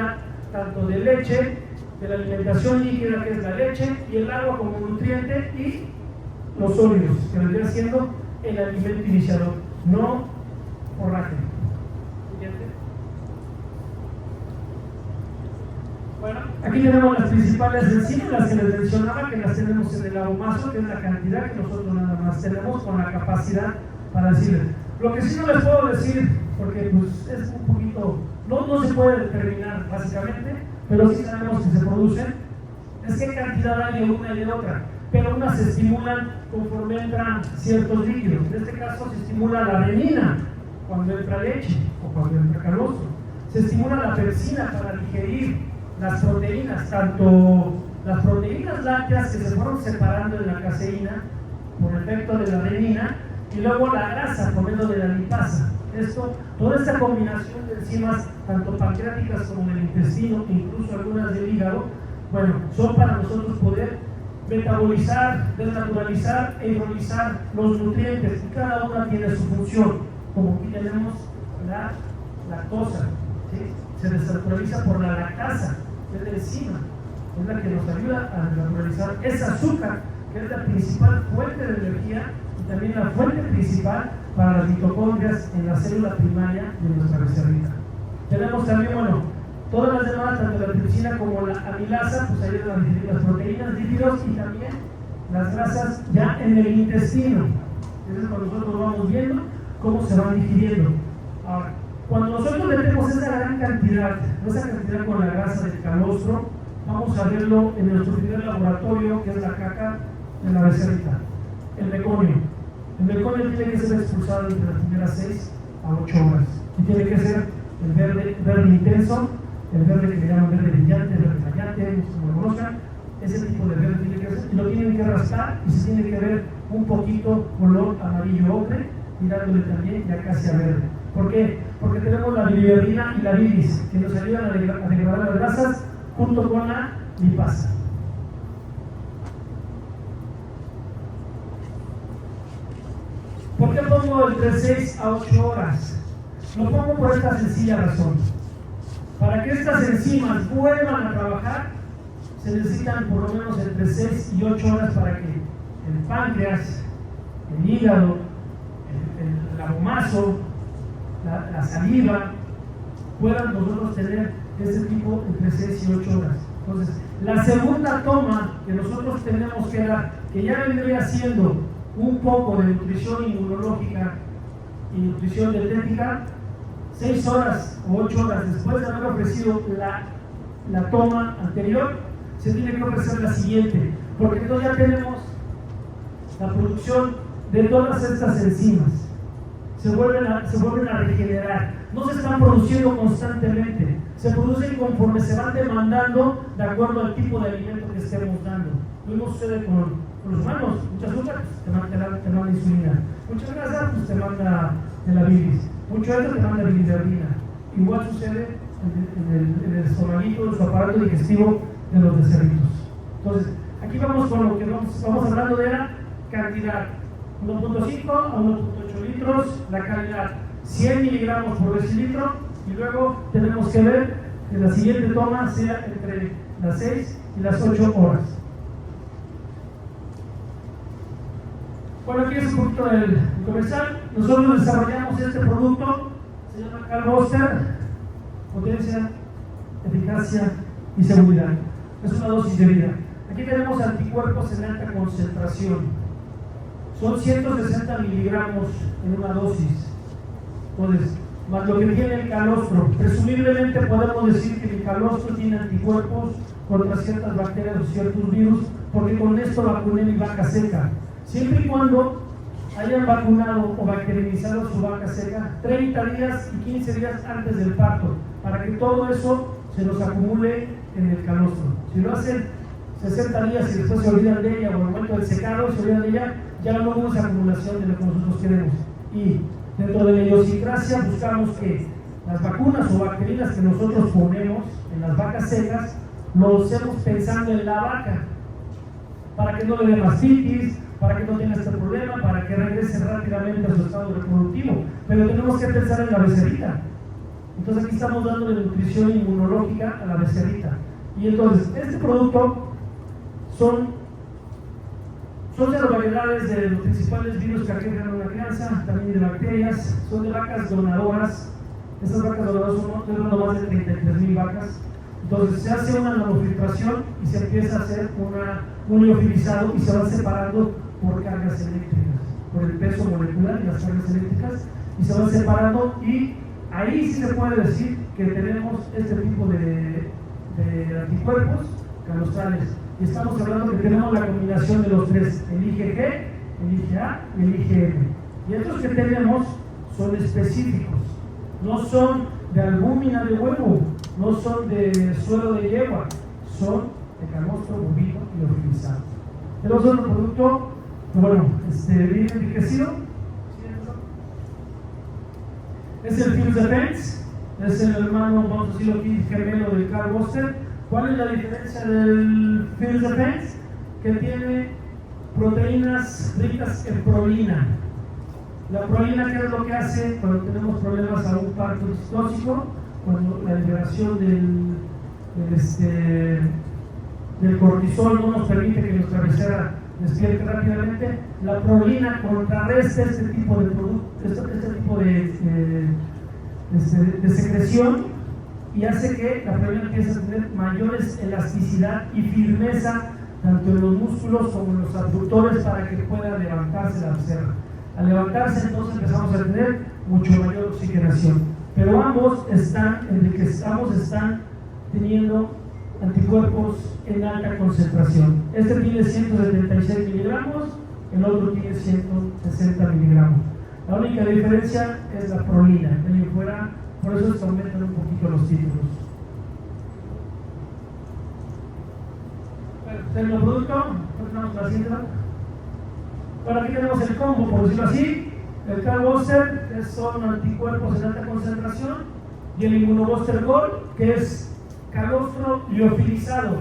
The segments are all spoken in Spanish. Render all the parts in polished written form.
cantidad tanto de leche, de la alimentación líquida que es la leche, y el agua como nutriente, y los sólidos, que vendría siendo el alimento iniciador, no forraje. Bueno, aquí tenemos las principales enzimas, las que les mencionaba, que las tenemos en el abomazo, que es la cantidad que nosotros nada más tenemos con la capacidad para decirles. Lo que sí no les puedo decir, porque pues es un poquito, no se puede determinar básicamente, pero sí sabemos que se producen, es qué cantidad hay de una y de otra, pero unas se estimulan conforme entran ciertos líquidos. En este caso se estimula la renina cuando entra leche o cuando entra calostro, se estimula la pepsina para digerir las proteínas, tanto las proteínas lácteas que se fueron separando en la caseína por efecto de la renina, y luego la grasa por medio de la lipasa. Toda esta combinación de enzimas, tanto pancreáticas como del intestino, incluso algunas del hígado, bueno, son para nosotros poder metabolizar, desnaturalizar e hidrolizar los nutrientes, y cada una tiene su función. Como aquí tenemos la lactosa, ¿sí? Se desnaturaliza por la lactasa, que es la enzima, es la que nos ayuda a desnaturalizar ese azúcar, que es la principal fuente de energía y también la fuente principal para las mitocondrias en la célula primaria de nuestra becerrita. Tenemos también, bueno, todas las demás, tanto la tripsina como la amilasa, pues ayudan a digerir las proteínas, lípidos y también las grasas ya en el intestino. Entonces, cuando nosotros vamos viendo cómo se van digiriendo. Ahora, cuando nosotros metemos esa gran cantidad, esa cantidad con la grasa del calostro, vamos a verlo en nuestro primer laboratorio, que es la caca de la becerrita, el meconio. El meconio tiene que ser expulsado entre las primeras 6 a 8 horas. Y tiene que ser el verde intenso, el verde que le llaman verde brillante, verde radiante, como lo conozcan. Ese tipo de verde tiene que ser, y lo tienen que raspar y se tiene que ver un poquito color amarillo ocre, tirándole también ya casi a verde. ¿Por qué? Porque tenemos la bilirrubina y la bilis, que nos ayudan a degradar las grasas junto con la lipasa. ¿Por qué pongo entre 6 a 8 horas? Lo pongo por esta sencilla razón. Para que estas enzimas vuelvan a trabajar, se necesitan por lo menos entre 6 y 8 horas para que el páncreas, el hígado, el abomazo, la saliva, puedan nosotros tener ese tipo entre 6 y 8 horas. Entonces, la segunda toma que nosotros tenemos que dar, que ya vendría siendo un poco de nutrición inmunológica y nutrición dietética, 6 horas o 8 horas después de haber ofrecido la toma anterior, se tiene que ofrecer la siguiente, porque entonces ya tenemos la producción de todas estas enzimas. Se vuelven a regenerar, no se están produciendo constantemente, se producen conforme se van demandando de acuerdo al tipo de alimento que estemos dando. Lo mismo sucede con los humanos, mucha azúcar, pues, te manda insulina, mucha grasa, pues te manda de la bilis, mucho esto te manda bilirrubina. Igual sucede en el estomaguito, en su aparato digestivo de los becerritos. Entonces, aquí vamos con lo que vamos hablando de la cantidad. 1.5 a 1.8 litros, la calidad 100 miligramos por decilitro, y luego tenemos que ver que la siguiente toma sea entre las 6 y las 8 horas. Bueno, aquí es un poquito del comercial. Nosotros desarrollamos este producto, se llama Calboster, potencia, eficacia y seguridad. Es una dosis de vida. Aquí tenemos anticuerpos en alta concentración. Son 160 miligramos en una dosis. Entonces, más lo que tiene el calostro. Presumiblemente podemos decir que el calostro tiene anticuerpos contra ciertas bacterias o ciertos virus, porque con esto vacuné mi vaca seca. Siempre y cuando hayan vacunado o bacterializado su vaca seca 30 días y 15 días antes del parto, para que todo eso se nos acumule en el calostro. Si lo hacen 60 días y después se olvidan de ella, o en el momento del secado se olvidan de ella, ya no hubo esa acumulación de lo que nosotros queremos. Y dentro de la idiosincrasia buscamos que las vacunas o bacterias que nosotros ponemos en las vacas secas lo hacemos pensando en la vaca, para que no le dé mastitis, para que no tenga este problema, para que regrese rápidamente a su estado reproductivo. Pero tenemos que pensar en la becerrita. Entonces aquí estamos dando nutrición inmunológica a la becerrita. Y entonces, este producto son 0 variedades de los principales virus que aquejan una crianza, también de bacterias, son de vacas donadoras. Estas vacas donadoras son no más de 33,000 vacas. Entonces se hace una nanofiltración y se empieza a hacer un liofilizado y se van separando por cargas eléctricas, por el peso molecular y las cargas eléctricas, y se van separando, y ahí sí se puede decir que tenemos este tipo de anticuerpos calostrales. Y estamos hablando que tenemos la combinación de los tres, el IgG, el IgA y el IgM. Y estos que tenemos son específicos, no son de albúmina de huevo, no son de suero de yegua, son de calostro, bovino y liofilizado. Tenemos otro producto, bien enriquecido. Es el Fierce Defense, es el hermano, vamos a decirlo aquí, gemelo del Karl Boster. ¿Cuál es la diferencia del Fierce Defense? Que tiene proteínas ricas en prolina. La prolina, ¿qué es lo que hace cuando tenemos problemas a un parto tóxico? Cuando la liberación del cortisol no nos permite que nuestra becerra despierte rápidamente, la prolina contrarresta este tipo de de secreción, y hace que la prolina empiece a tener mayores elasticidad y firmeza tanto en los músculos como en los abductores para que pueda levantarse la becerra. Al levantarse, entonces empezamos a tener mucho mayor oxigenación. Pero ambos están teniendo anticuerpos en alta concentración. Este tiene 176 miligramos, el otro tiene 160 miligramos. La única diferencia es la prolina. De ahí fuera, por eso se aumentan un poquito los títulos. ¿Tenemos producto? Bueno, aquí tenemos el combo, por decirlo así. El Karl Boster, que son anticuerpos en alta concentración, y el Immunobuster Gold, que es calostro liofilizado,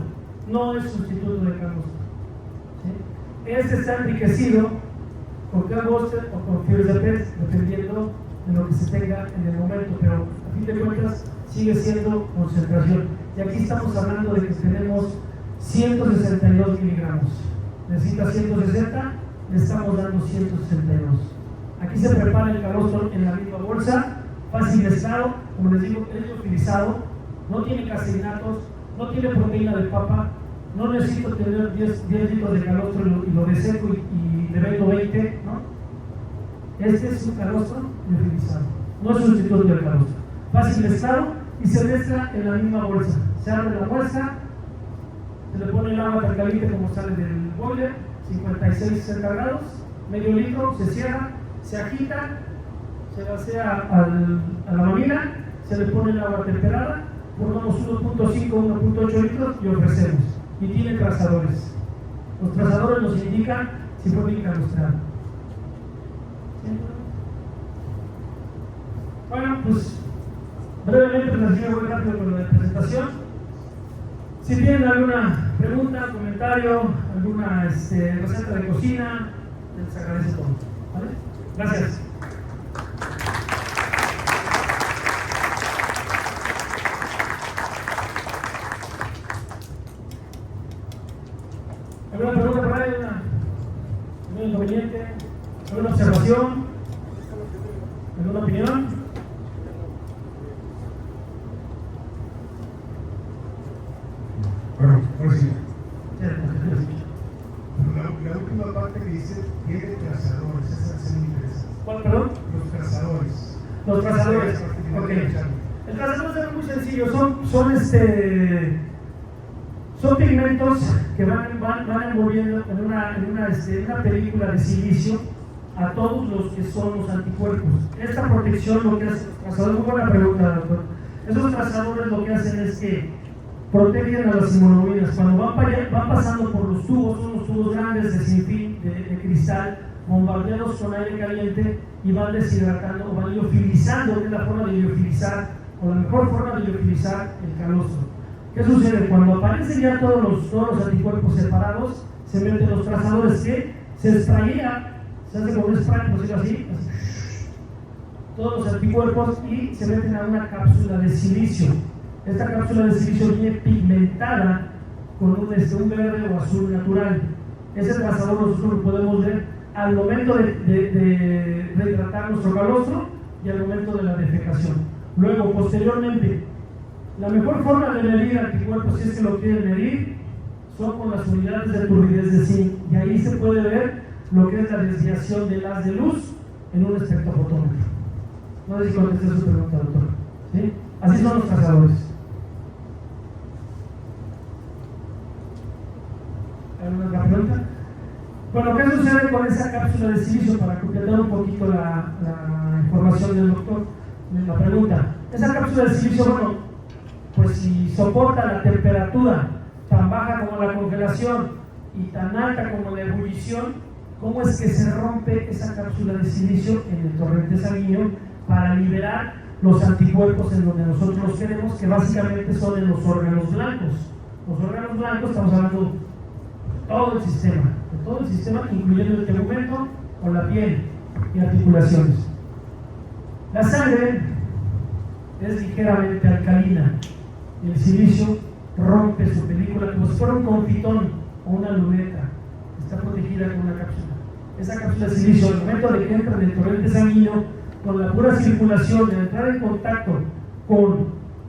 no es sustituto de calostro. ¿Sí? Este está enriquecido con Karl Boster o con Fierce Defense, dependiendo de lo que se tenga en el momento, pero a fin de cuentas sigue siendo concentración. Y aquí estamos hablando de que tenemos 162 miligramos. Necesita 160, le estamos dando 162. Aquí se prepara el calostro en la misma bolsa, fácil de estado, como les digo, es liofilizado, no tiene caseinatos, no tiene proteína de papa, no necesito tener 10 litros de calostro y lo deseco y le vendo 20, ¿no? Este es un calostro liofilizado, no es sustituto del calostro. Fácil de estado y se mezcla en la misma bolsa. Se abre la bolsa, se le pone el agua tan caliente como sale del boiler, 56-60 grados, medio litro, se cierra, se agita, se vacía a la mamila, se le pone el agua temperada, ponemos 1.5, 1.8 litros y ofrecemos. Y tiene trazadores. Los trazadores nos indican si fue bien calostrado. Bueno, pues brevemente les voy rápido con la presentación. Si tienen alguna pregunta, comentario, alguna receta de cocina, les agradezco todo. ¿Vale? Gracias. ¿Alguna pregunta por ahí? ¿Algún inconveniente? ¿Alguna observación? ¿Alguna opinión? Bueno, ahora sí. La última parte que dice tiene trazadores, esa es muy interesante. ¿Cuál, perdón? Los trazadores. Los trazadores. Ok. El trazador es muy sencillo, son pigmentos que van envolviendo en una película de silicio a todos los que son los anticuerpos. Esta protección, lo que hace, muy buena pregunta, doctor. Esos trazadores lo que hacen es que protegen a las inmunoglobulinas. Cuando van pasando por los tubos, son los tubos grandes de sin fin, de cristal, bombardeados con aire caliente y van deshidratando o van liofilizando, que es la forma de liofilizar, o la mejor forma de liofilizar el calostro. ¿Qué sucede? Cuando aparecen ya todos los anticuerpos separados, se meten los trazadores que se sprayea, se hace como un spray, por decirlo así, todos los anticuerpos y se meten a una cápsula de silicio. Esta cápsula de silicio viene pigmentada con un verde o azul natural. Ese trazador nosotros lo podemos ver al momento de rehidratar nuestro calostro y al momento de la defecación. Luego, posteriormente, la mejor forma de medir anticuerpos, si es que lo quieren medir, son con las unidades de turbidez de zinc, y ahí se puede ver lo que es la desviación del haz de luz en un espectrofotómetro. No sé si contesté su pregunta, doctor. ¿Sí? Así son los trazadores. ¿Alguna otra pregunta? Bueno, ¿qué sucede con esa cápsula de silicio? Para completar un poquito la información del doctor, la pregunta. Esa cápsula de silicio, bueno, pues si soporta la temperatura tan baja como la congelación y tan alta como la ebullición, ¿cómo es que se rompe esa cápsula de silicio en el torrente sanguíneo para liberar los anticuerpos en donde nosotros los queremos, que básicamente son en los órganos blancos? Los órganos blancos, estamos hablando de todo el sistema, incluyendo el tegumento o la piel y articulaciones. La sangre es ligeramente alcalina y el silicio rompe su película como si fuera un confitón o una luneta. Está protegida con una cápsula. Esa cápsula de silicio, al momento de que entra en el torrente sanguíneo, con la pura circulación, de entrar en contacto con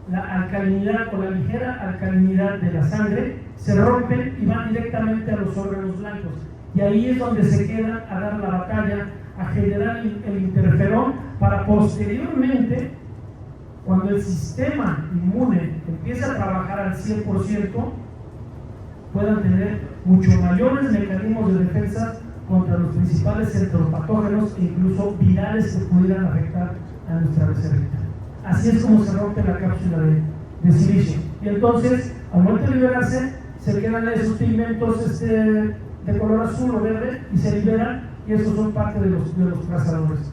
la alcalinidad, con la ligera alcalinidad de la sangre, se rompen y van directamente a los órganos blancos. Y ahí es donde se quedan a dar la batalla, a generar el interferón, para posteriormente, cuando el sistema inmune empiece a trabajar al 100%, puedan tener mucho mayores mecanismos de defensa contra los principales enteropatógenos e incluso virales que pudieran afectar a nuestra reservita. Así es como se rompe la cápsula de silicio. Y entonces, al momento de liberarse, se quedan esos pigmentos de color azul o verde y se liberan, y esos son parte de los trazadores.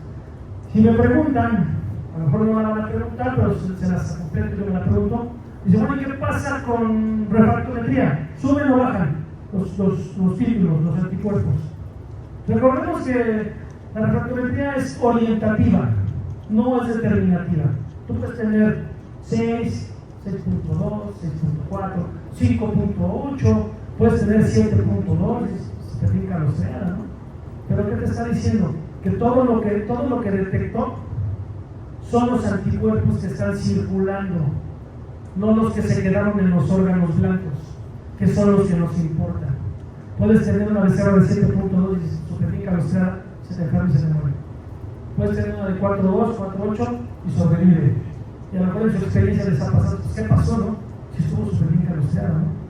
Si me preguntan, a lo mejor no me la van a preguntar, pero se las completo, yo me la pregunto. Dice, bueno, ¿y qué pasa con refractometría? ¿Suben o bajan los títulos, los anticuerpos? Recordemos que la refractometría es orientativa, no es determinativa. Tú puedes tener 6, 6.2, 6.4, 5.8, puedes tener 7.2, si te finca los sea, ¿no? Pero ¿qué te está diciendo? Que todo lo que detectó son los anticuerpos que están circulando, no los que se quedaron en los órganos blancos, que son los que nos importan. Puedes tener una becerra de 7.2 y su pepica lucera se te enferma y se te muere. Puedes tener una de 4.2, 4.8 y sobrevive. Y a lo mejor en su experiencia les ha pasado, pues, ¿qué pasó, no? Si estuvo su pepica lucera, ¿no?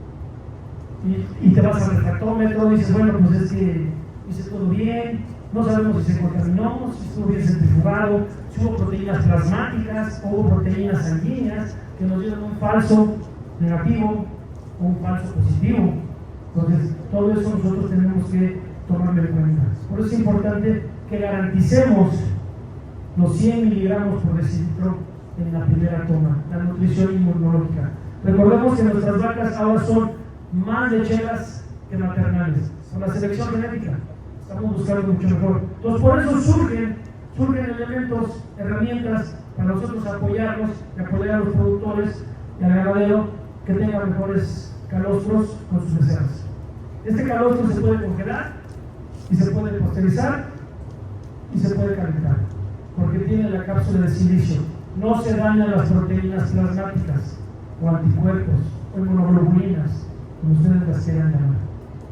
Y te vas al refractómetro y dices, bueno, pues es que hice todo bien, no sabemos si se contaminó, si estuvo bien centrifugado, si hubo proteínas plasmáticas o hubo proteínas sanguíneas que nos dieron un falso negativo o un falso positivo. Entonces, todo eso nosotros tenemos que tomarlo en cuenta. Por eso es importante que garanticemos los 100 miligramos por decilitro en la primera toma, la nutrición inmunológica. Recordemos que nuestras vacas ahora son más lecheras que maternales, con la selección genética. Estamos buscando mucho mejor. Entonces, por eso surgen elementos, herramientas para nosotros apoyarnos y apoyar a los productores y al ganadero que tengan mejores calostros con sus becerras. Este calostro se puede congelar y se puede pasteurizar y se puede calentar porque tiene la cápsula de silicio. No se dañan las proteínas plasmáticas o anticuerpos o inmunoglobulinas, como ustedes las quieran llamar,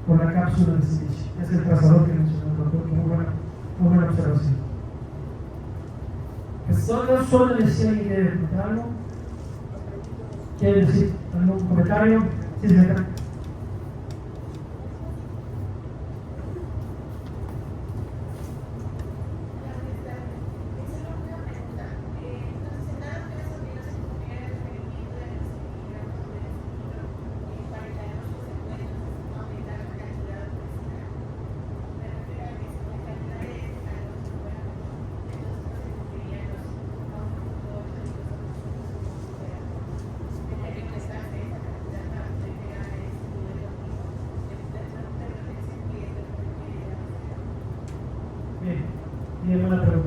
por la cápsula de silicio. Es el trazador que mencionó el doctor, que muy buena observación. ¿Solo decía alguien que preguntar algo? ¿Quiere decir algún comentario? Sí, señora.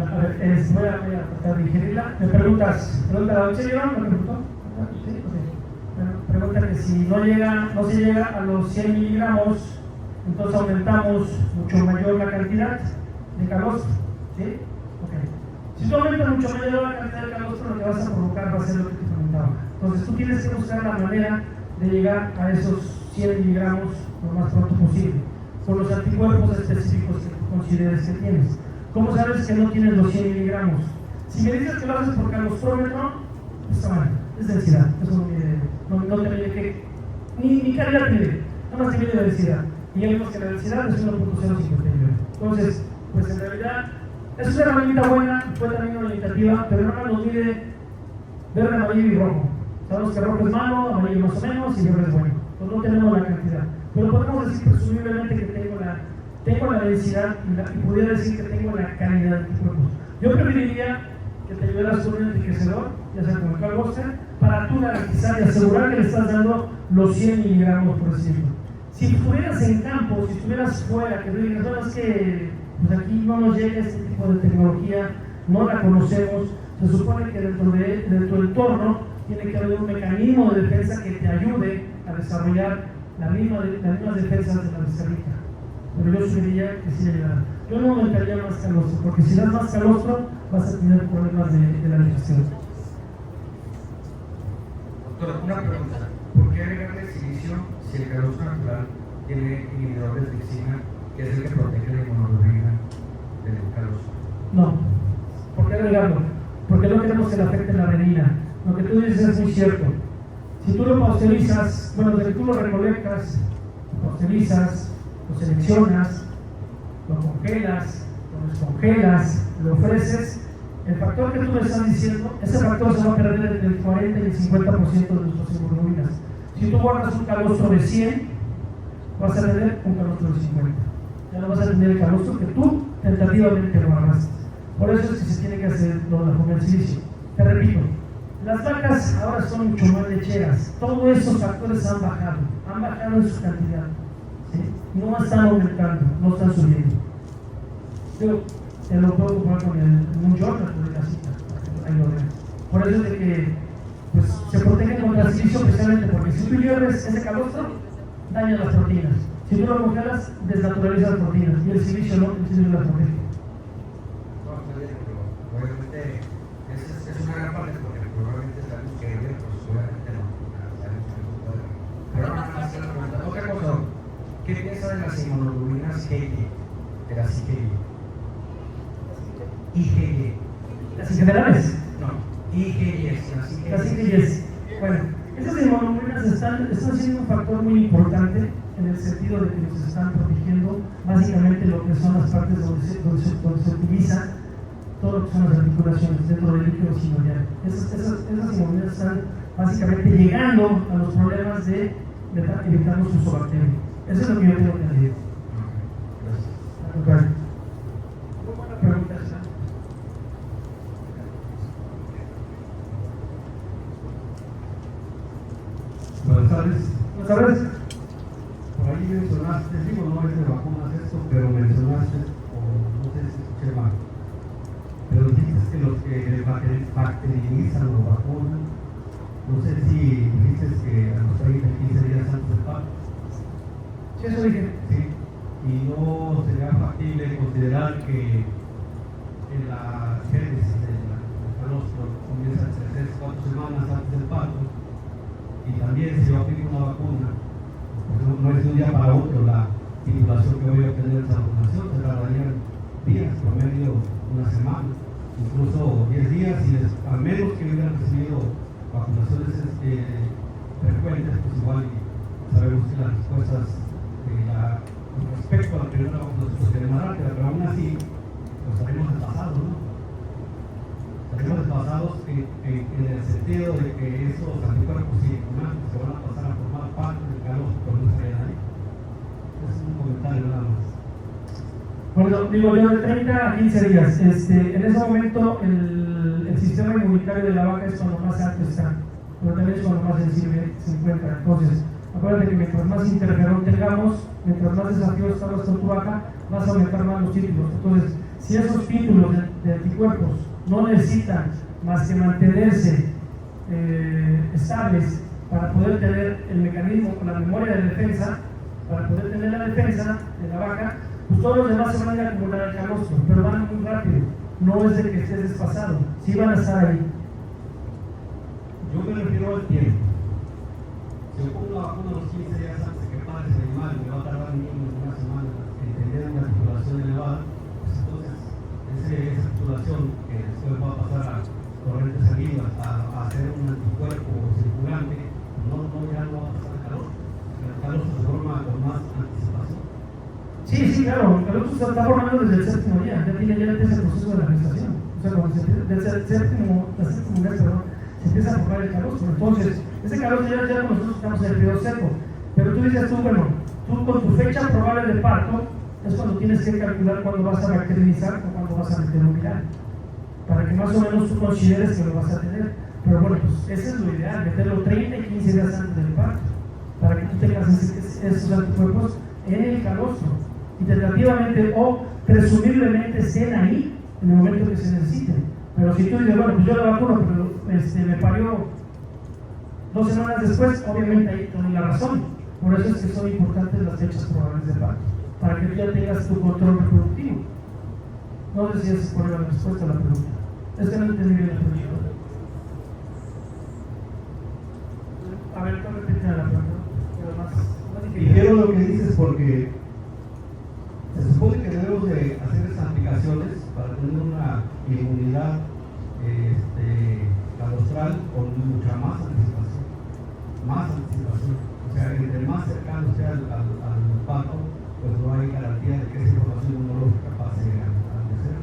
A ver, voy a tratar de digerirla. Me preguntas, ¿pregunta la noche yo? ¿Me preguntó? Sí, ok. Bueno, pregunta que si no se llega a los 100 miligramos, entonces aumentamos mucho mayor la cantidad de calostro. ¿Sí? Ok. Si tú aumentas mucho mayor la cantidad de calostro, lo que vas a provocar va a ser lo que te comentaba. Entonces tú tienes que buscar la manera de llegar a esos 100 miligramos lo más pronto posible, con los anticuerpos específicos que tú consideres que tienes. ¿Cómo sabes que no tienes los 100 miligramos? Si me dices que lo haces por calostrómetro, está mal, es densidad, eso no te mide que, ni calidad mide, nada más te mide densidad. Y ya vimos que la densidad es 1.059. Entonces, pues en realidad, es una herramienta buena, fue también orientativa, pero no nos mide verde, amarillo y rojo. Sabemos que rojo es malo, amarillo más o menos y verde es bueno. Pues no tenemos la cantidad. Pero podemos decir presumiblemente que tengo la densidad y pudiera decir que tengo la calidad de anticuerpos. Yo preferiría que te ayudaras con un enriquecedor, ya sea como el calostro, para tú garantizar y asegurar que le estás dando los 100 miligramos por decirlo. Si estuvieras en campo, si estuvieras fuera, que tú digas, no, es que pues aquí no nos llega este tipo de tecnología, no la conocemos, se supone que dentro del entorno tiene que haber un mecanismo de defensa que te ayude a desarrollar las mismas defensas de la descarga. Pero yo sugeriría que sí llegara. Yo no aumentaría más calostro, porque si das más calostro vas a tener problemas de la digestión. Doctor, una pregunta. ¿Por qué agregarle silicio si el calostro natural tiene inhibidor de tripsina, que es el que protege la inmunoglobulina del calostro? No. ¿Por qué agregarlo? Porque no queremos que le afecte la renina. Lo que tú dices es muy cierto. Si tú lo pasteurizas, bueno, desde que tú lo recolectas, lo pasteurizas, lo seleccionas, lo congelas, lo descongelas, lo ofreces, el factor que tú me estás diciendo, ese factor se va a perder entre el 40 y el 50% de nuestras hemoglobinas. Si tú guardas un calostro de 100, vas a tener un calostro de 50. Ya no vas a tener el calostro que tú tentativamente guardaste. Por eso es que se tiene que hacer lo de la forma del silicio. Te repito, las vacas ahora son mucho más lecheras. Todos esos factores han bajado en su cantidad. ¿Sí? No están aumentando, no están subiendo. Yo te lo puedo comprar con un journal de casita, ahí lo ven. Por eso es de que pues, se protege contra el silicio precisamente porque si tú hierves ese calostro, daña las proteínas. Si tú lo congelas, desnaturaliza las proteínas y el silicio no, el silicio las protege. Obviamente es una gran parte porque probablemente sabemos que pues obviamente no sabemos que no se puede. Pero ahora más hacer la pregunta. Otra cosa, ¿qué piensa de las inmunoglobulinas IgG? De las IgG. IgG. ¿Las generales? No, IgG. Las IgG. Bueno, esas inmunoglobulinas están siendo un factor muy importante en el sentido de que nos están protegiendo básicamente lo que son las partes donde se utiliza todo lo que son las articulaciones dentro del líquido sinovial. Esas inmunidades están básicamente llegando a los problemas de evitarnos su bacteria. Eso es lo que yo tengo entendido. Gracias. Muy buena pregunta esa. Buenas tardes. Buenas tardes. Por ahí mencionaste, digo, no es de vacunas esto, pero mencionaste, o no sé si escuché mal, pero dijiste que los que bacterianizan o vacunan, no sé si dijiste que a los 30 15 días antes del parto. Sí, eso dije. Sí, y no sería factible considerar que en la génesis del calostro comienza entre 3-4 semanas antes del parto, y también si yo aplico una vacuna, no es de un día para otro la titulación que voy a obtener de esa vacunación, se tardarían días, promedio una semana, incluso 10 días, y al menos que hubieran recibido vacunaciones frecuentes, pues igual sabemos que las respuestas con respecto a la primera vacunación sería más rápida, pero aún así, pues estaremos desfasados, ¿no? Estaremos desfasados en el sentido de que esos anticuerpos circulantes se van a pasar a formar parte del calostro por nuestra edad. Es un comentario nada más. Bueno, digo yo de 30 a 15 días. En ese momento el sistema inmunitario de la vaca es cuando más alto está, pero también es cuando más sensible se encuentra. Entonces, acuérdate que mientras más interferón tengamos, mientras más desafíos estamos con tu vaca, vas a aumentar más los ciclos. Entonces, si esos títulos de anticuerpos no necesitan más que mantenerse estables para poder tener el mecanismo con la memoria de defensa, para poder tener la defensa de la vaca, pues todos los demás se van a ir a acumular al calostro, pero van muy rápido, no es de que estés desfasado, sí van a estar ahí. Yo me refiero al tiempo. Si yo pongo una vacuna a los 15 días antes de que pare ese animal, me va a tardar mínimo una semana en tener una articulación elevada, pues entonces esa articulación que después va a pasar a corrientes sanguíneas, a hacer un anticuerpo circulante, ya no va a pasar el calor. El calor se forma con más anticipación. Sí, claro, el calor se está formando desde el séptimo día, ya tiene ese proceso de la gestación. O sea, cuando desde el séptimo mes, se empieza a formar el calor. Entonces, ese calor ya nosotros estamos en el periodo seco. Pero tú dices tú con tu fecha probable de parto es cuando tienes que calcular cuándo vas a bacterializar o cuándo vas a meter un viral, para que más o menos tú consideres que lo vas a tener. Pero bueno, pues ese es lo ideal, meterlo 30 y 15 días antes del parto, para que tú tengas esos anticuerpos en el calostro y tentativamente o presumiblemente estén ahí en el momento que se necesiten. Pero si tú dices, bueno, pues yo la vacuno, pero me parió 2 semanas después, obviamente ahí tienes la razón. Por eso es que son importantes las fechas probables de parto, para que tú ya tengas tu control reproductivo. No sé si es por la respuesta a la pregunta. Es que no entendí bien la pregunta. A ver, ¿cómo repite la pregunta? Dijeron lo que dices porque se supone que debemos de hacer esas aplicaciones para tener una inmunidad calostral con mucha más anticipación. O sea, entre más cercano sea al parto, pues no hay garantía de que esa información inmunológica pase al nacer.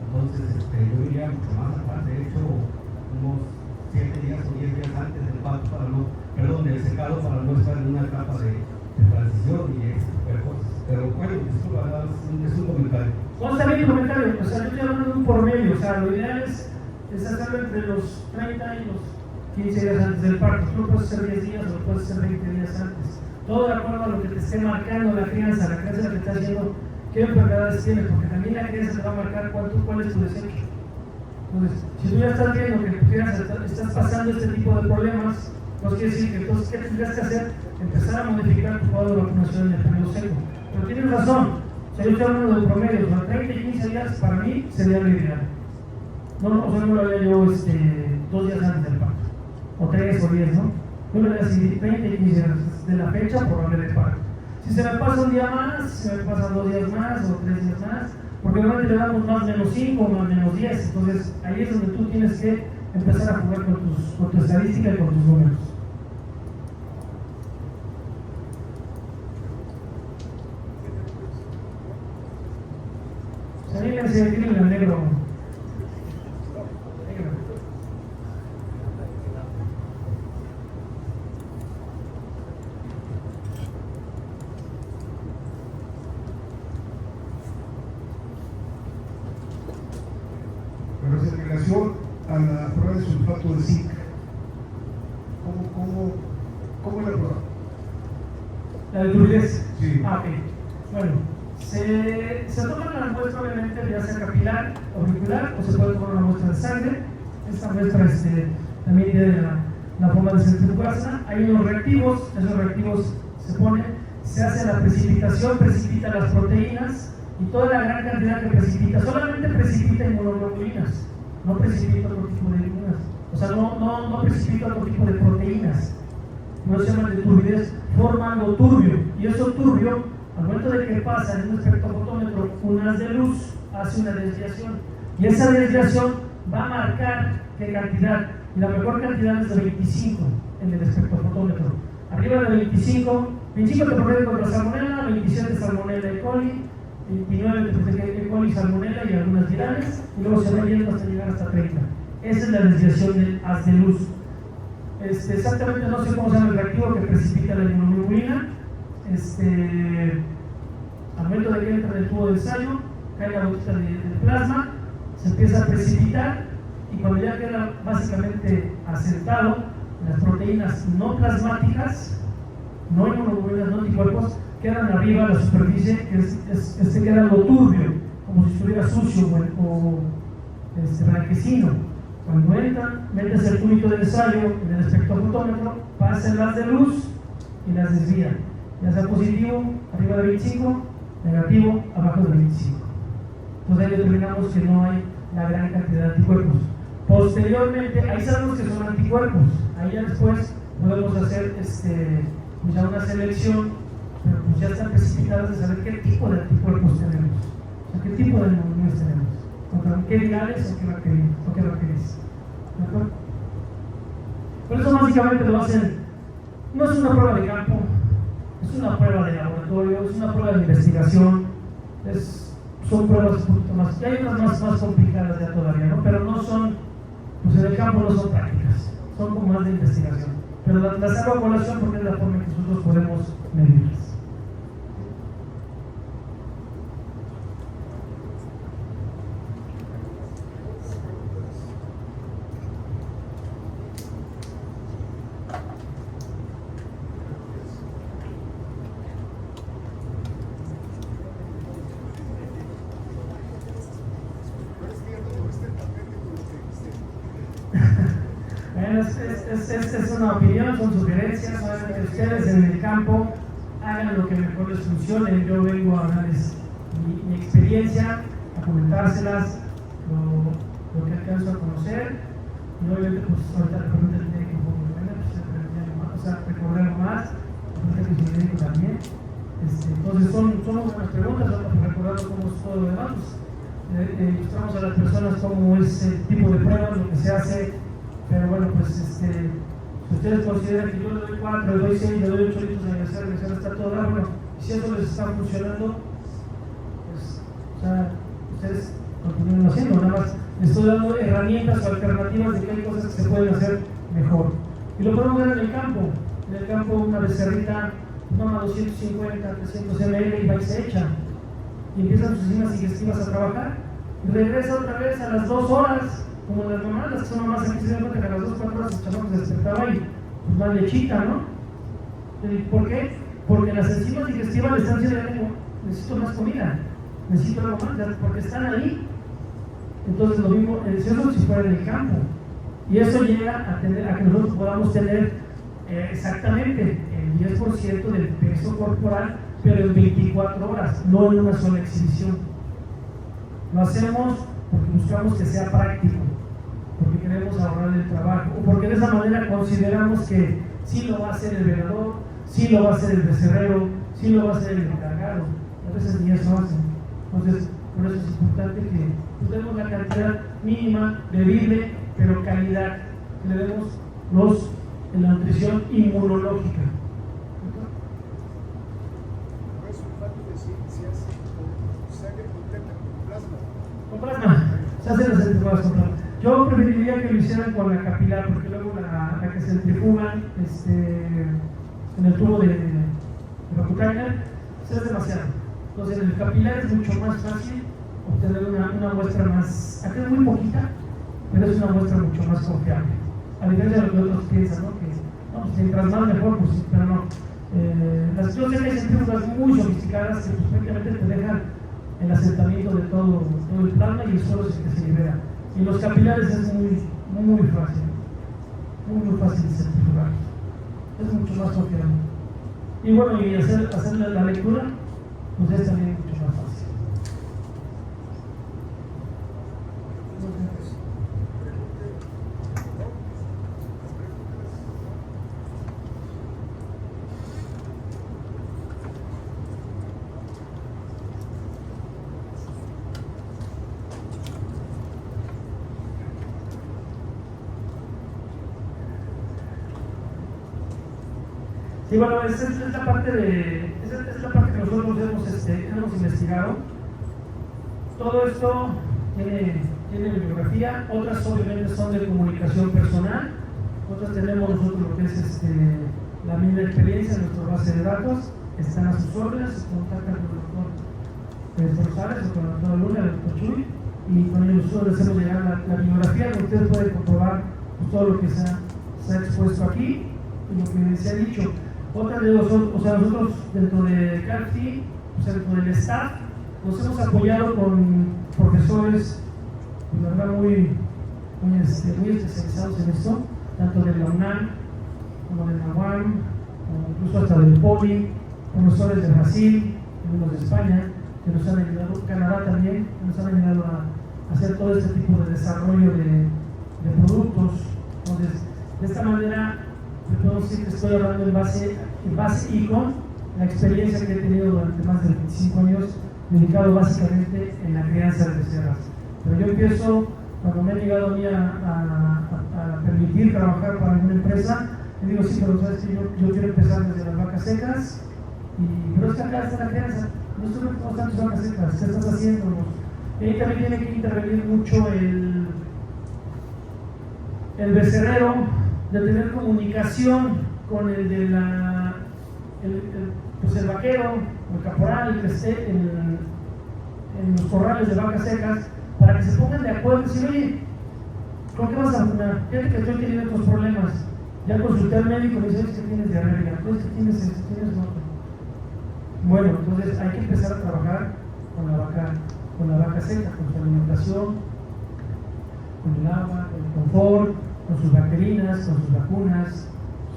Entonces, yo diría mucho más aparte, de hecho, unos 7 días o 10 días antes del parto, del secado, para no estar en una etapa de transición y ese tipo de cosas. Pero bueno, eso la verdad es un comentario. Vamos a ver el comentario, o sea, yo estoy hablando de un por medio, o sea, lo ideal es hacerlo entre los 30 y los 15 días antes del parto. Tú lo puedes hacer 10 días o lo puedes hacer 20 días antes. Todo de acuerdo a lo que te esté marcando la crianza que está haciendo, qué enfermedades tienes, porque también la crianza te va a marcar cuál es tu desecho. Entonces, si tú ya estás viendo que tu crianza estás pasando este tipo de problemas, pues quiere decir que entonces, ¿qué tendrías que hacer? Empezar a modificar tu cuadro de vacunación en el periodo seco. Pero tienes razón, o sea, yo estoy hablando de promedio, o sea, 30 y 15 días para mí sería lo ideal. O sea, no lo haría yo 2 días antes del parto, o 3 o 10, ¿no? Yo lo haría así, 30 y 15 días de la fecha probable de parto. Si se me pasa un día más, si se me pasan 2 días más o 3 días más, porque normalmente le damos más menos 5 o más menos 10, entonces ahí es donde tú tienes que empezar a jugar con tu estadística y con tus números. Salílense, tienen el negro. Pero en relación a la prueba de sulfato de zinc, ¿cómo es la prueba? ¿La de turbidez? Sí. Ok. Bueno, se toma una muestra obviamente ya sea capilar, auricular, o se puede tomar una muestra de sangre. Esta muestra también tiene la forma de centrifugarse. Hay unos reactivos, esos reactivos se hace la precipitación, precipita las proteínas y toda la gran cantidad que precipita, solamente precipita inmunoglobulinas, no precipita otro tipo de inmunas. O sea, no precipita otro tipo de proteínas. No se llama de turbidez, forma algo turbio. Y eso turbio, al momento de que pasa en un espectrofotómetro un haz de luz, hace una desviación. Y esa desviación va a marcar qué cantidad. Y la mejor cantidad es de 25 en el espectrofotómetro. Arriba de 25 te protege contra salmonella, 27 salmonella E. coli, 29 te protege E. coli, salmonella y algunas virales, y luego se va yendo hasta llegar hasta 30. Esa es la desviación del haz de luz. Exactamente no sé cómo se llama el reactivo que precipita la inmunoglobulina. Al momento de que entra en el tubo de ensayo, cae la gotita de plasma, se empieza a precipitar y cuando ya queda básicamente asentado, las proteínas no plasmáticas, no inmunoglobulinas, no anticuerpos, quedan arriba de la superficie, que queda algo turbio. como si estuviera sucio o blanquecino. Cuando entran, metes el tubito de ensayo en el espectrofotómetro, pasa el haz de luz y las desvía, ya sea positivo arriba de 25, negativo abajo de 25. Entonces ahí determinamos que no hay la gran cantidad de anticuerpos. Posteriormente, ahí sabemos que son anticuerpos, ahí ya después podemos hacer pues ya una selección, pero pues ya están precipitadas de saber qué tipo de anticuerpos tenemos, o sea, qué tipo de neumonías tenemos, qué virales o qué bacterias. ¿De acuerdo? Por eso básicamente lo hacen, no es una prueba de campo, es una prueba de laboratorio, es una prueba de investigación, son pruebas un poquito más, y hay unas más complicadas ya todavía, ¿no? Pero no son, pues en el campo no son prácticas, son como más de investigación. Pero las hago a colación porque es la forma en que nosotros podemos medirlas. Es una opinión, son sugerencias, que ustedes en el campo hagan lo que mejor les funcione. Yo vengo a darles mi experiencia, a comentárselas, lo que alcanzo a conocer, y obviamente pues ahorita recorrer el médico recorrer más, que su médico también. Entonces son buenas preguntas, recordando cómo es todo lo demás, mostramos a las personas cómo es el tipo de pruebas, lo que se hace. Pero bueno, pues si ustedes consideran que yo le doy 4, le doy 6, le doy 8 litros de aniversario, está todo dado, bueno, si eso les está funcionando, pues, o sea, ustedes continúen haciendo, nada más les estoy dando herramientas o alternativas de que hay cosas que se pueden hacer mejor. Y lo podemos ver en el campo una becerrita toma 250, 300 ml y va y se echa, y empiezan sus enzimas digestivas a trabajar, y regresa otra vez a las 2 horas, como las mamás, las que son mamás aquí se dan cuenta que a las 2 o 4 horas el chamaco se despertaba y pues más lechita, ¿no? ¿Por qué? Porque las enzimas digestivas le están diciendo, necesito más comida, necesito algo más, porque están ahí. Entonces lo mismo, eso si fuera en el campo. Y eso llega a que nosotros podamos tener exactamente el 10% del peso corporal, pero en 24 horas, no en una sola exhibición. Lo hacemos porque buscamos que sea práctico, porque queremos ahorrar el trabajo, o porque de esa manera consideramos que sí lo va a hacer el velador, sí lo va a hacer el becerrero, sí lo va a hacer el encargado. A veces ni eso hacen. Entonces, por eso es importante que demos la cantidad mínima, bebible, pero calidad, que le demos la nutrición inmunológica. Con plasma, se hacen las centrifugas con plasma. Yo preferiría que lo hicieran con la capilar, porque luego la que se centrifugan en el tubo de Vacuumcleaner es demasiado. Entonces, en el capilar es mucho más fácil obtener una muestra más, aquí es muy poquita, pero es una muestra mucho más confiable. A diferencia de lo que otros piensan, ¿no? Que pues, mientras más mejor, pues, pero no. Las centrífugas muy sofisticadas que pues, prácticamente te dejan el asentamiento de todo el plasma y el suelo es el que se libera. Y los capilares es muy fácil, muy fácil de centrifugar. Es mucho más confiable. Y bueno, y hacer la lectura, pues es también mucho más fácil. Sí, bueno, esa es la parte que nosotros hemos investigado. Todo esto tiene bibliografía, otras obviamente son de comunicación personal, otras tenemos nosotros lo que es la misma experiencia en nuestra base de datos, están a sus órdenes, se contactan con el doctor Rosales o con el doctor Luna, el doctor Chuy, y con ellos nosotros les hacemos llegar la bibliografía, donde ustedes pueden comprobar pues, todo lo que se ha expuesto aquí y lo que se ha dicho. Otra de nosotros, dentro de CARTI, dentro del staff, Nos hemos apoyado con profesores, pues, la verdad, muy especializados en esto, tanto de la UNAM como de la UAM, como incluso hasta del POLI, profesores de Brasil, algunos de España, que nos han ayudado, Canadá también, que nos han ayudado a hacer todo este tipo de desarrollo de productos. Entonces, de esta manera, puedo decir que estoy hablando en base y con la experiencia que he tenido durante más de 25 años, dedicado básicamente en la crianza de becerras. Pero yo empiezo, cuando me ha llegado a mí a permitir trabajar para alguna empresa, le digo, sí, pero sabes que yo quiero empezar desde las vacas secas, pero es que acá está la crianza, no estoy con tantas vacas secas, ¿qué estás haciendo? Y ahí también tiene que intervenir mucho el becerrero, de tener comunicación con el de pues el vaquero, el caporal, el que esté en los corrales de vacas secas, para que se pongan de acuerdo y decir, oye, ¿con qué vas a vacunar? Fíjate que estoy teniendo estos problemas. Ya consulté al médico y me dice, que tienes diarrea, entonces tienes esto, tienes lo otro. Bueno, entonces hay que empezar a trabajar con la vaca seca, con su alimentación, con el agua, con el confort, con sus bacterinas, con sus vacunas,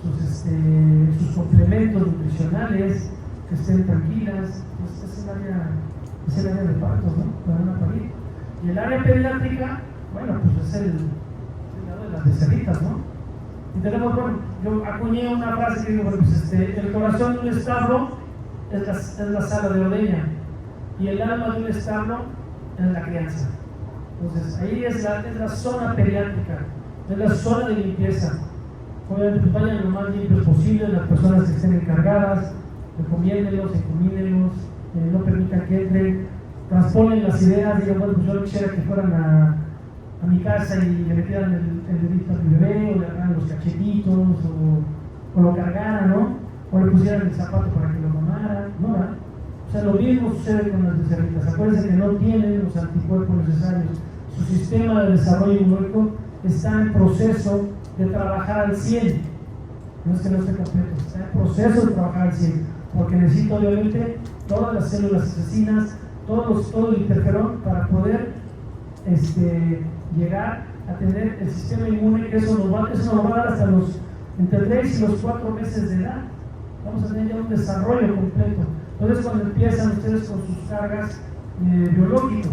sus complementos nutricionales, que estén tranquilas. Pues es el área de partos, ¿no? Para una parir. Y el área pediátrica, bueno, pues es el lado de las becerritas, ¿no? Y tenemos, bueno, yo acuñé una frase que digo, bueno, pues el corazón de un establo es la sala de ordeña, y el alma de un establo es la crianza. Entonces, ahí es la zona pediátrica, es la zona de limpieza. Obviamente, pues vayan lo más limpios posible, las personas que estén encargadas, recomiéndenlos, encomíndenlos, no permitan que entren, transponen las ideas, digan, bueno, pues yo quisiera que fueran a mi casa y le metieran el dedito a mi bebé, o le agarraran los cachetitos, o lo cargaran, ¿no? O le pusieran el zapato para que lo mamara, ¿no? ¿Verdad? O sea, lo mismo sucede con las becerritas. Acuérdense que no tienen los anticuerpos necesarios. Su sistema de desarrollo inmunológico está en proceso de trabajar al 100. No es que no esté completo, está en proceso de trabajar al 100, porque necesita obviamente todas las células asesinas, todo el interferón para poder llegar a tener el sistema inmune, que eso nos va a dar hasta entre 3 y los 4 meses de edad. Vamos a tener ya un desarrollo completo. Entonces, cuando empiezan ustedes con sus cargas biológicos,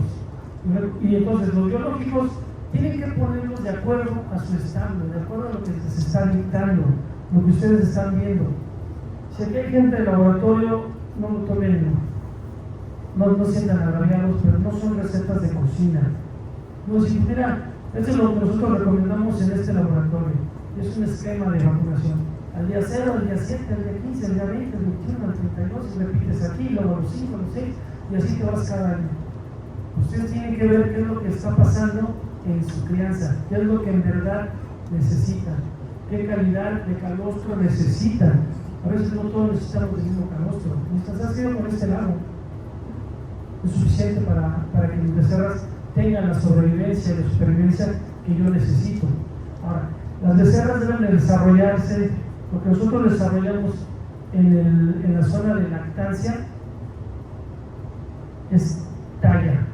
y entonces los biológicos tienen que ponerlos de acuerdo a su establo, de acuerdo a lo que se está dictando, lo que ustedes están viendo. Si aquí hay gente del laboratorio, no lo tomen, no sientan agraviados, pero no son recetas de cocina. No, si mira, eso es lo que nosotros recomendamos en este laboratorio. Es un esquema de vacunación. Al día 0, al día 7, al día 15, al día 20, al 21, al 32, y repites aquí, luego a los 5, a los 6, y así te vas cada año. Ustedes tienen que ver qué es lo que está pasando en su crianza, qué es lo que en verdad necesitan, qué calidad de calostro necesitan. A veces no todos necesitamos el mismo calostro. ¿Sabes qué? Con este lado es suficiente para que mis becerras tengan la sobrevivencia y la supervivencia que yo necesito. Ahora, las becerras deben de desarrollarse. Lo que nosotros desarrollamos en la zona de lactancia es talla,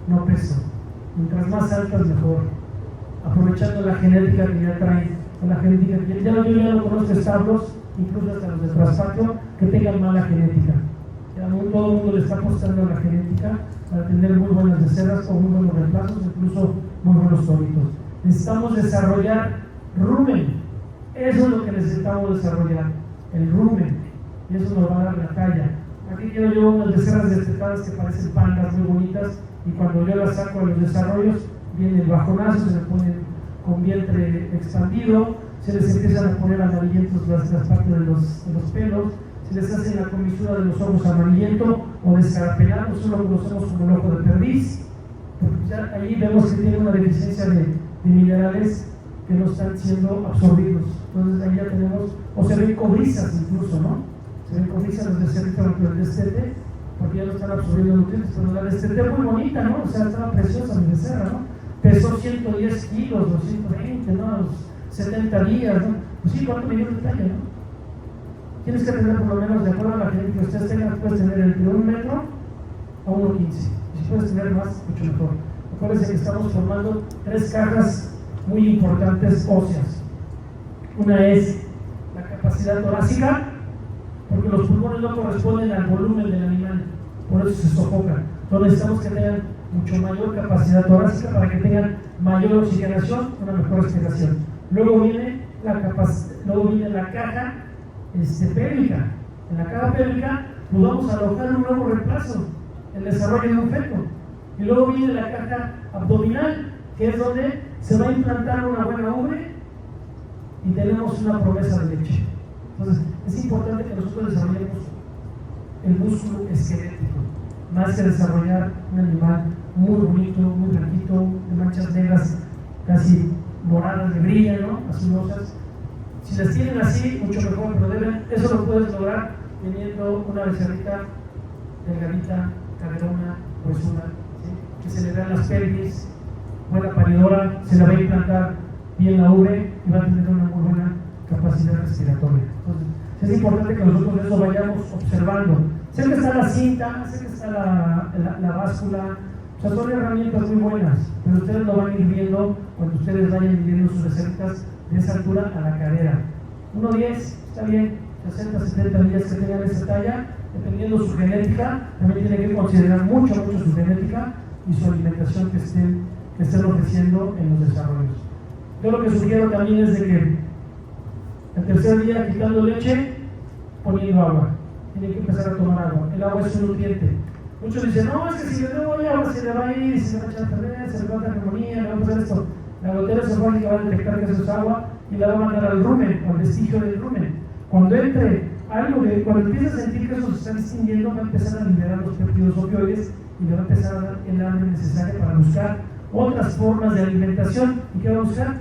no peso. Mientras más altas, mejor. Aprovechando la genética que ya traen. La genética que yo ya no conozco establos, incluso hasta los de traspatio, que tengan mala genética. Ya todo el mundo le está apostando a la genética para tener muy buenas becerras o muy buenos reemplazos, incluso muy buenos toritos. Necesitamos desarrollar rumen. Eso es lo que necesitamos desarrollar, el rumen, y eso nos va a dar la talla. Aquí quiero yo unas becerras destetadas que parecen pandas muy bonitas, y cuando yo las saco a los desarrollos, viene el bajonazo, se le ponen con vientre expandido, se les empiezan a poner amarillentos las partes de los pelos, se les hace la comisura de los ojos amarillento o descarapelado, solo los ojos como el ojo de perdiz, porque ya ahí vemos que tiene una deficiencia de minerales que no están siendo absorbidos. Entonces ahí ya tenemos, o se ven cobrizas incluso, ¿no? Se ven cobrizas los becerritos dentro del destete, porque ya no están absorbiendo nutrientes, pero la destete es muy bonita, ¿no? O sea, estaba preciosa mi becerra, ¿no? Pesó 110 kilos, 220, ¿no? 70 días, ¿no? Pues sí, ¿cuánto midió de talla, no? Tienes que tener por lo menos, de acuerdo a la genética que ustedes tengan, puedes tener entre 1 metro a 1.15. Y si puedes tener más, mucho mejor. Acuérdense que estamos formando 3 cajas muy importantes óseas. Una es la capacidad torácica, porque los pulmones no corresponden al volumen del animal, por eso se sofocan. Entonces necesitamos que tengan mucho mayor capacidad torácica para que tengan mayor oxigenación, una mejor respiración. Luego viene la caja pélvica. En la caja pélvica podemos alojar un nuevo reemplazo, el desarrollo de un feto. Y luego viene la caja abdominal, que es donde se va a implantar una buena ubre y tenemos una promesa de leche. Entonces, es importante que nosotros desarrollemos el músculo esquelético, más que desarrollar un animal muy bonito, muy blanquito, de manchas negras, casi moradas, que brillan, ¿no? Azulosas. Si las tienen así, mucho mejor, pero eso lo puedes lograr teniendo una becerrita delgadita, caderona, huesuda, ¿sí? Que se le vean las pelvis, buena paridora, se le va a implantar bien la ubre y va a tener una muy buena capacidad respiratoria. Entonces, es importante que nosotros eso vayamos observando. Sé que está la cinta, sé que está la báscula, o sea, son herramientas muy buenas, pero ustedes lo van a ir viendo cuando ustedes vayan midiendo sus becerritas de esa altura a la cadera. 1.10, está bien, 60, 70 días que tengan esa talla, dependiendo de su genética, también tienen que considerar mucho su genética y su alimentación que estén ofreciendo en los desarrollos. Yo lo que sugiero también es de que el tercer día, quitando leche, poniendo agua. Tienen que empezar a tomar agua. El agua es un nutriente. Muchos dicen, no, es que si le doy agua se le va a ir, se le va a echar a perder, se le va a dar neumonía, le va a pasar esto. La gotera esofágica va a detectar que eso es agua y la va a mandar al rumen, al vestigio del rumen. Cuando entre cuando empiece a sentir que eso se está extinguiendo, va a empezar a liberar los péptidos opioides y le va a empezar a dar el hambre necesaria para buscar otras formas de alimentación. ¿Y qué va a buscar?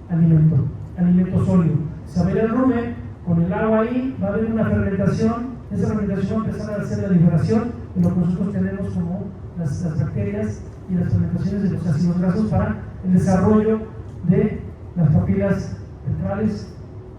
Alimento sólido. Se va a ir al rumen, con el agua ahí, va a haber una fermentación. Esa fermentación va a empezar a hacer la liberación de lo que nosotros tenemos como las bacterias y las fermentaciones de los ácidos grasos para el desarrollo de las papilas ventrales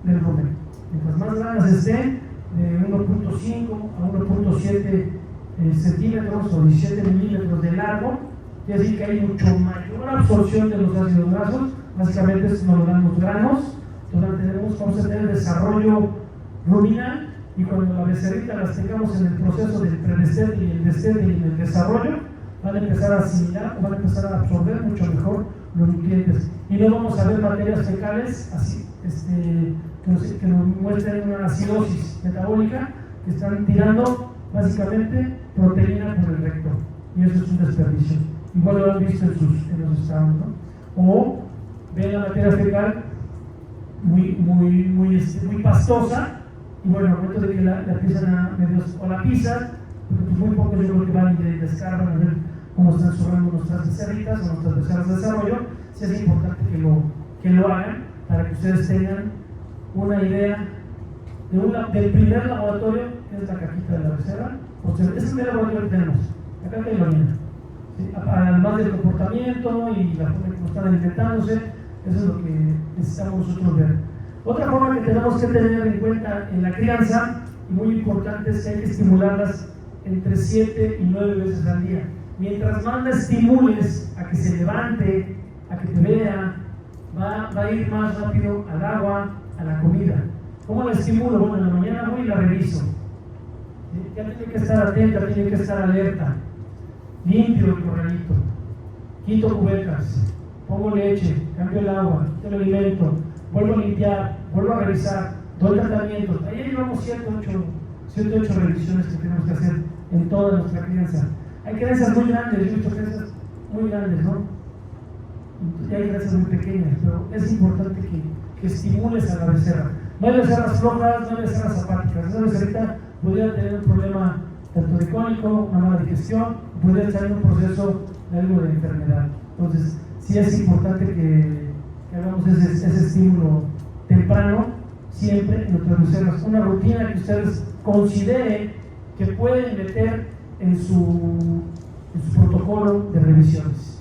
del rumen. Mientras más grandes estén, de 1.5 a 1.7 centímetros o 17 milímetros de largo, quiere decir que hay mucho mayor absorción de los ácidos grasos. Básicamente esto nos lo dan los granos. Entonces vamos a tener desarrollo ruminal, y cuando la becerrita las tengamos en el proceso del predestete y el destete y el desarrollo, van a empezar a asimilar o van a empezar a absorber mucho mejor los nutrientes. Y no vamos a ver materias fecales así, que nos muestren una acidosis metabólica, que están tirando básicamente proteína por el recto, y eso es un desperdicio. Igual lo han visto en los estados, ¿no? O ven la materia fecal muy pastosa, y bueno, al momento de que la empiezan a o la pisan, porque pues muy pocos yo creo que van y descargan a ver cómo están sobrando nuestras becerritas o nuestras becerras de desarrollo. Sí es importante que lo hagan para que ustedes tengan una idea del primer laboratorio, que es la cajita de la becerra. O sea, ese es el primer laboratorio que tenemos, la caja de la orina. ¿Sí? Además del comportamiento y la forma en que están alimentándose, eso es lo que necesitamos nosotros ver. Otra forma que tenemos que tener en cuenta en la crianza, y muy importante, es que hay que estimularlas entre 7 y 9 veces al día. Mientras más la estimules a que se levante, a que te vea, va a ir más rápido al agua, a la comida. ¿Cómo la estimulo? Bueno, en la mañana voy y la reviso. Ya tiene que estar atenta, tiene que estar alerta. Limpio el corralito, quito cubetas, pongo leche, cambio el agua, quito el alimento, vuelvo a limpiar, vuelvo a revisar, doy tratamientos. Ahí llevamos 7 u 8 revisiones que tenemos que hacer en toda nuestra crianza. Hay crianzas muy grandes, yo he visto crianzas muy grandes, ¿no? Y hay crianzas muy pequeñas, pero es importante que estimules a la becerra. No hay becerras flojas, no hay becerras apáticas. Esa becerrita podría tener un problema tanto una mala digestión, podría estar en un proceso de algo de enfermedad. Entonces, sí es importante que hagamos ese estímulo temprano, siempre en nuestras becerras. Una rutina que ustedes consideren que pueden meter en su protocolo de revisiones.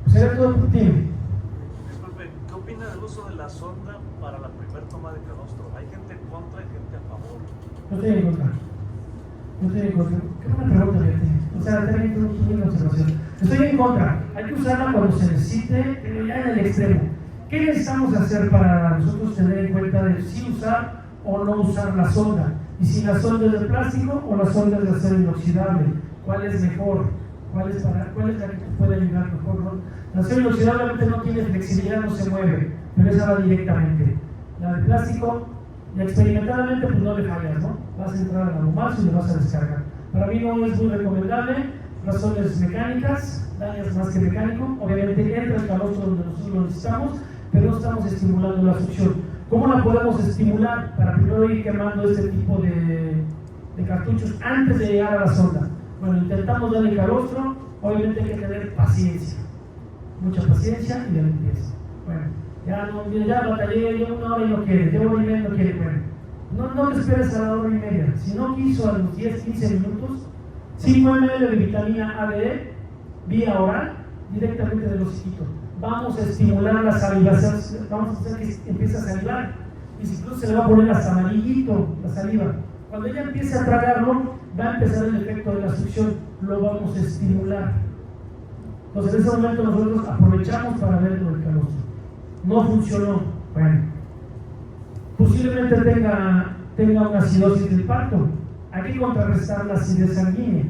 Sería todo por ti. Disculpe, ¿qué opina del uso de la sonda para la primera toma de calostro? Hay gente en contra y gente a favor. No estoy en contra. Yo estoy en contra. Qué buena pregunta, Betty. O sea, también tengo una observación. Estoy en contra. Hay que usarla cuando se necesite, pero ya en el extremo. ¿Qué necesitamos hacer para nosotros tener en cuenta de si usar o no usar la sonda? Y si la sonda es de plástico o la sonda es de acero inoxidable, ¿cuál es mejor? ¿Cuál es la que te puede ayudar mejor? ¿No? La acero inoxidable no tiene flexibilidad, no se mueve, pero esa va directamente. La de plástico, y experimentalmente, pues no le fallas, ¿no? Vas a entrar a la bombazo y le vas a descargar. Para mí no es muy recomendable, razones mecánicas, dañas más que mecánico. Obviamente entra el calostro donde nosotros lo necesitamos, pero no estamos estimulando la succión. ¿Cómo la podemos estimular? Para primero ir quemando este tipo de cartuchos antes de llegar a la sonda. Bueno, intentamos darle calostro, obviamente hay que tener paciencia, mucha paciencia y la limpieza. Bueno, ya batallé, llevo 1 hora y no quiere, llevo 1 hora y media y no quiere. Bueno, no te esperes a la 1 hora y media. Si no quiso a los 10-15 minutos, 5 ml de vitamina A, D, E, vía oral, directamente del hociquito. Vamos a estimular la salivación, vamos a hacer que empiece a salivar, y incluso se le va a poner hasta amarillito la saliva. Cuando ella empiece a tragarlo, va a empezar el efecto de la succión, lo vamos a estimular. Entonces en ese momento nosotros aprovechamos para ver lo del calostro. No funcionó, bueno, posiblemente tenga una acidosis del parto. Hay que contrarrestar la acidez sanguínea.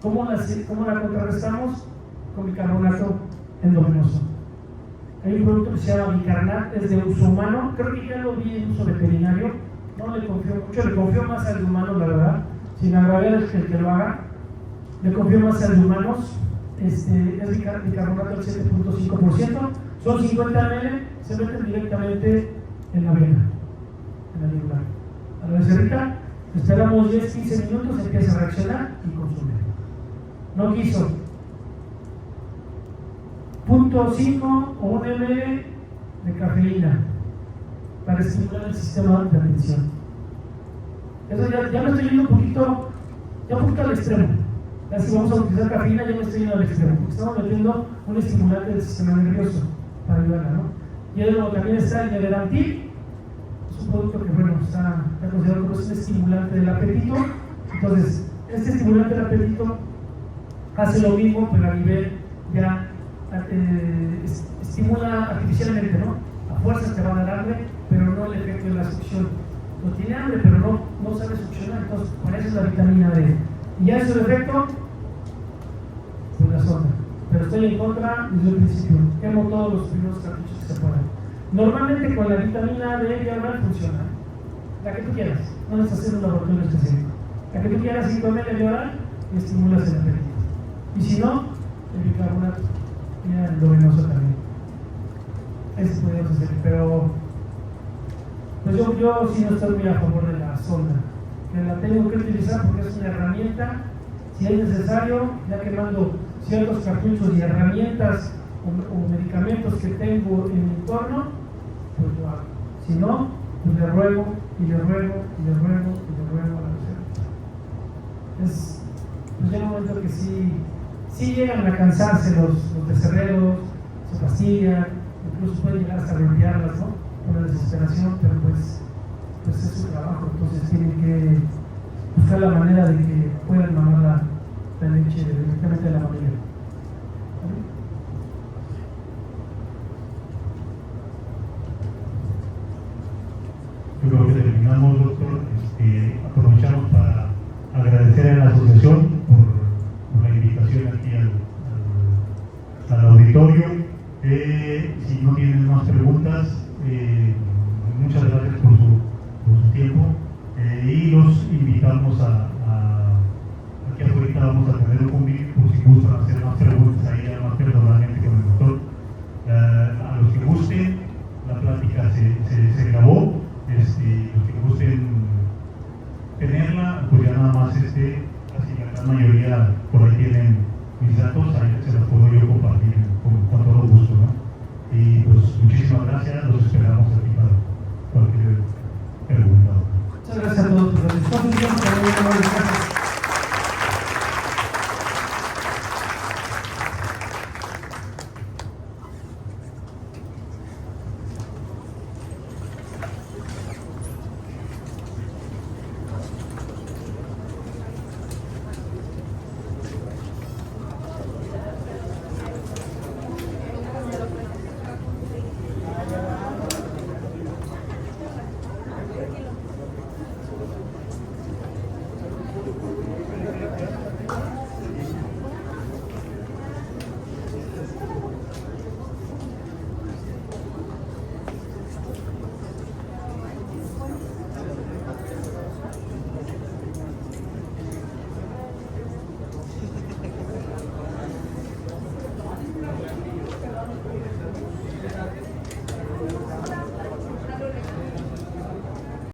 ¿Cómo la contrarrestamos? Con bicarbonato endovenoso. Hay un producto que se llama Bicarnat, es de uso humano, creo que ya lo vi en uso veterinario, no le confío mucho, le confío más al de humanos, la verdad, sin agraviar el que lo haga, le confío más al de humanos. Es bicarbonato al 7.5%, son 50 ml, se meten directamente en la vena, en la yugular. A la becerrita, esperamos 10-15 minutos, empieza a reaccionar y consume. No quiso. 0.5 o 1 ml de cafeína para estimular el sistema de atención. Eso ya me estoy yendo un poquito al extremo. Ya si vamos a utilizar cafeína, ya me estoy yendo al extremo, porque estamos metiendo un estimulante del sistema nervioso para ayudarla, ¿no? Y luego también está el Neverantil, es un producto que, bueno, está considerado como un estimulante del apetito. Entonces, este estimulante del apetito hace lo mismo, pero a nivel ya estimula artificialmente, ¿no? A fuerzas te van a dar hambre, pero no el efecto de la succión. No tiene hambre, pero no sabe succionar, entonces por eso es la vitamina D. Y ya es el efecto, pues la sonda. Pero estoy en contra desde el principio. Quemo todos los primeros cartuchos que se puedan. Normalmente con la vitamina D vía oral funciona. La que tú quieras, no necesitas hacer un laboratorio específico. La que tú quieras, 5 ml vía oral, y estimulas el apetito. Y si no, el bicarbonato. Mira el endovenoso también. Eso podríamos hacer, pero pues yo sí no estoy muy a favor de la sonda, que la tengo que utilizar porque es una herramienta, si es necesario, ya que mando ciertos cartuchos y herramientas o medicamentos que tengo en mi entorno, pues lo hago. Si no, pues le ruego y le ruego y le ruego y le ruego a la becerra. Pues llega un momento que sí llegan a cansarse los becerreros, se fastidian, incluso pueden llegar hasta golpearlas, ¿no? Con la desesperación, pero pues es su trabajo, entonces tienen que buscar la manera de que puedan mamar la leche directamente de la mamilla. Yo creo que terminamos, doctor. Aprovechamos para agradecer a la asociación por la invitación aquí al auditorio. Si no tienen más preguntas, muchas gracias por su tiempo y los invitamos aquí afuera. Vamos a tener un convivio por si gustan hacer más preguntas ahí más personalmente con el doctor. A los que gusten, la plática se grabó. Los que gusten tenerla, pues ya nada más casi la gran mayoría por ahí tienen mis datos, ahí se los puedo yo compartir con todo gusto, ¿no? Y pues muchísimas gracias, los esperamos aquí para cualquier pregunta. Muchas gracias a todos por la disposición.